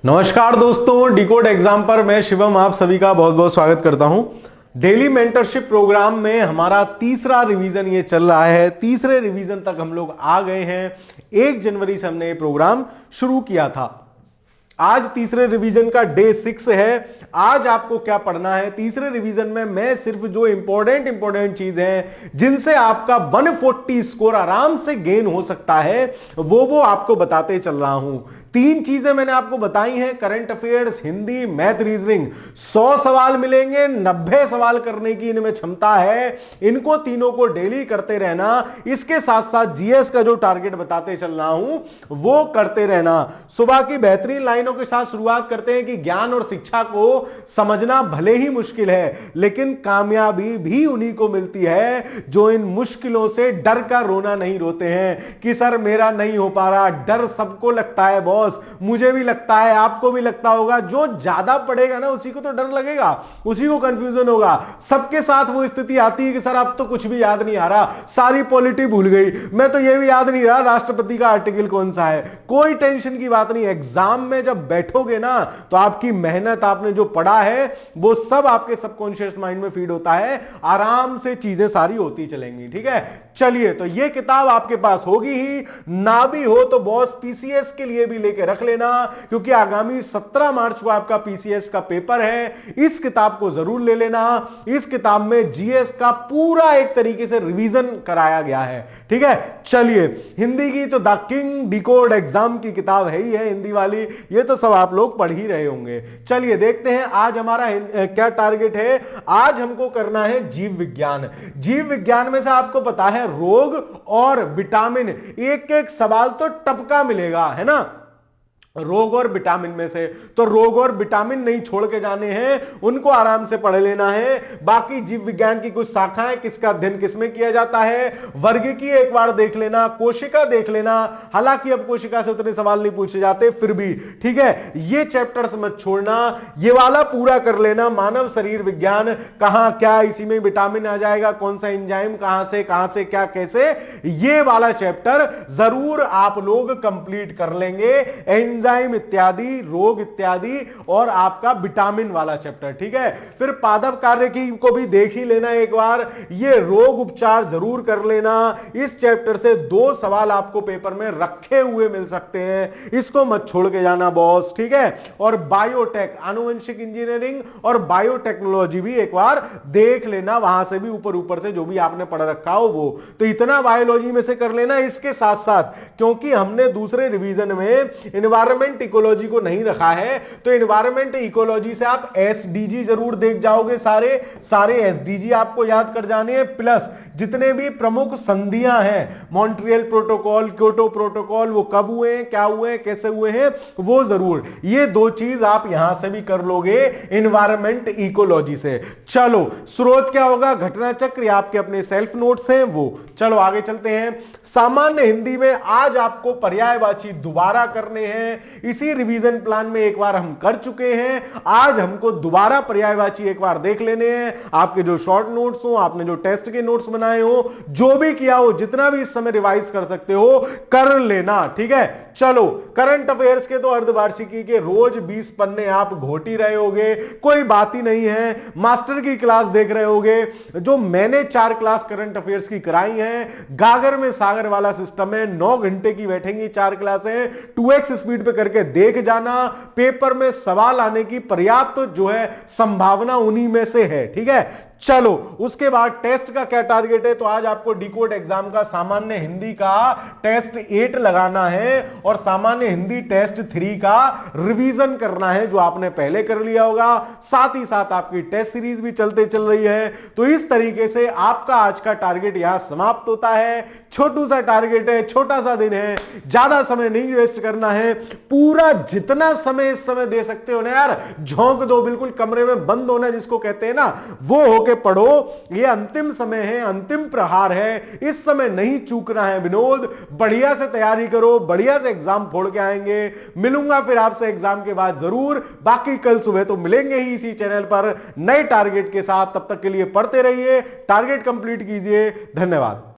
नमस्कार दोस्तों, decode exam पर मैं शिवम आप सभी का बहुत बहुत स्वागत करता हूं। डेली मेंटरशिप प्रोग्राम में हमारा तीसरा रिवीजन ये चल रहा है। तीसरे रिवीजन तक हम लोग आ गए हैं। 1 जनवरी से हमने ये प्रोग्राम शुरू किया था। आज तीसरे रिवीजन का डे 6 है। आज आपको क्या पढ़ना है तीसरे रिवीजन में? मैं सिर्फ जो इंपॉर्टेंट चीज है जिनसे आपका 140 स्कोर आराम से गेन हो सकता है वो आपको बताते चल रहा हूं। 3 चीजें मैंने आपको बताई हैं, current affairs, Hindi, math, reasoning. 100 सवाल मिलेंगे, 90 सवाल करने की इनमें क्षमता है। इनको तीनों को डेली करते रहना। इसके साथ साथ जीएस का जो टारगेट बताते चल रहा हूं वो करते रहना। सुबह की बेहतरीन लाइनों के साथ शुरुआत करते हैं कि ज्ञान और शिक्षा को समझना भले ही मुश्किल है, लेकिन कामयाबी भी उन्हीं को मिलती है जो इन मुश्किलों से डर का रोना नहीं रोते हैं कि सर मेरा नहीं हो पा रहा। डर सबको लगता है बॉस, मुझे भी लगता है, आपको भी लगता होगा। जो ज्यादा पढ़ेगा ना उसी को तो डर लगेगा, उसी को कंफ्यूजन होगा। सबके साथ वो स्थिति आती है कि सर अब तो कुछ भी याद नहीं आ रहा, सारी पॉलिटी भूल गई, मैं तो ये भी याद नहीं रहा राष्ट्रपति का आर्टिकल कौन सा है। कोई टेंशन की बात नहीं। एग्जाम में जब बैठोगे ना तो आपकी मेहनत, आपने जो पढ़ा है वो सब आपके सबकॉन्शियस माइंड में फीड होता है। आराम से चीजें सारी होती चलेंगी। ठीक है, चलिए तो ये किताब आपके पास होगी ही, ना भी हो तो बॉस पीसीएस के लिए भी लेके रख लेना, क्योंकि आगामी 17 मार्च को आपका पीसीएस का पेपर है। इस किताब को जरूर ले लेना। इस किताब में जीएस का पूरा एक तरीके से रिवीजन कराया गया है। ठीक है, चलिए हिंदी की तो द किंग डिकोड एग्जाम की किताब है ही है, हिंदी वाली। ये तो सब आप लोग पढ़ ही रहे होंगे। चलिए देखते हैं आज हमारा क्या टारगेट है। आज हमको करना है जीव विज्ञान। जीव विज्ञान में से आपको पता है रोग और विटामिन, एक एक सवाल तो टपका मिलेगा, है ना। रोग और विटामिन में से तो रोग और विटामिन नहीं छोड़ के जाने हैं, उनको आराम से पढ़ लेना है। बाकी जीव विज्ञान की कुछ शाखाएं, किसका अध्ययन किसमें किया जाता है, वर्ग की एक बार देख लेना, कोशिका देख लेना। हालांकि अब कोशिका से उतने सवाल नहीं पूछे जाते, फिर भी ठीक है, ये चैप्टर्स मत छोड़ना, ये वाला पूरा कर लेना। मानव शरीर विज्ञान, कहां क्या, इसी में विटामिन आ जाएगा, कौन सा एंजाइम, कहां से क्या कैसे, ये वाला चैप्टर जरूर आप लोग कंप्लीट कर लेंगे। एंजाइम इत्यादि, रोग इत्यादि और आपका विटामिन वाला चैप्टर। ठीक है, फिर पादप कार्य की को भी देख ही लेना एक बार। ये रोग उपचार जरूर कर लेना। इस चैप्टर से 2 सवाल आपको पेपर में रखे हुए मिल सकते हैं, इसको मत छोड़ के जाना बॉस। ठीक है, और बायोटेक, आनुवंशिक इंजीनियरिंग और बायोटेक्नोलॉजी भी एक बार देख लेना, वहां से भी ऊपर से जो भी आपने पढ़ रखा हो वो तो इतना बायोलॉजी में से कर लेना। इसके साथ साथ क्योंकि हमने दूसरे रिवीजन में एनवायरमेंट इकोलॉजी को नहीं रखा है, तो एनवायरमेंट इकोलॉजी से आप एसडीजी जरूर देख जाओगे। सारे एसडीजी आपको याद कर जाने हैं, प्लस जितने भी प्रमुख संधियां हैं, मॉन्ट्रियल प्रोटोकॉल, क्योटो प्रोटोकॉल, वो कब हुए हैं, क्या हुए हैं, कैसे हुए हैं, वो जरूर। ये 2 चीज आप यहां से भी कर लोगे एनवायरमेंट इकोलॉजी से। चलो स्रोत क्या होगा, घटना चक्र, आपके अपने सेल्फ नोट्स हैं वो। चलो आगे चलते हैं। सामान्य हिंदी में आज आपको पर्यायवाची दोबारा करने हैं। इसी रिवीजन प्लान में एक बार हम कर चुके हैं, आज हमको दोबारा पर्यायवाची एक बार देख लेने हैं। आपके जो शॉर्ट नोट्स हो, आपने जो टेस्ट के नोट्स बनाए हो, जो भी किया हो, जितना भी इस समय रिवाइज कर सकते हो कर लेना। ठीक है, चलो करंट अफेयर्स के तो अर्धवार्षिकी के रोज 20 पन्ने आप घोट ही रहे होगे, कोई बात ही नहीं है। मास्टर की क्लास देख रहे होगे, जो मैंने 4 क्लास करंट अफेयर्स की कराई हैं। गागर में सागर वाला सिस्टम है, 9 घंटे की बैठेंगी 4 क्लासें, 2x स्पीड पे करके देख जाना। पेपर में सवाल आने की पर्याप्त जो है संभावना उन्हीं में से है। ठीक है, चलो उसके बाद टेस्ट का क्या टारगेट है, तो आज आपको डिकोड एग्जाम का सामान्य हिंदी का टेस्ट 8 लगाना है और सामान्य हिंदी टेस्ट 3 का रिवीजन करना है, जो आपने पहले कर लिया होगा। साथ ही साथ आपकी टेस्ट सीरीज भी चलते चल रही है। तो इस तरीके से आपका आज का टारगेट यहां समाप्त होता है। छोटू सा टारगेट है, छोटा सा दिन है, ज्यादा समय नहीं वेस्ट करना है। पूरा जितना समय इस समय दे सकते हो ना यार, झोंक दो, बिल्कुल कमरे में बंद होना जिसको कहते हैं ना, वो होके पढ़ो। ये अंतिम समय है, अंतिम प्रहार है, इस समय नहीं चूकना है विनोद। बढ़िया से तैयारी करो, बढ़िया से एग्जाम फोड़ के आएंगे। मिलूंगा फिर आपसे एग्जाम के बाद जरूर। बाकी कल सुबह तो मिलेंगे ही इसी चैनल पर नए टारगेट के साथ। तब तक के लिए पढ़ते रहिए, टारगेट कंप्लीट कीजिए। धन्यवाद।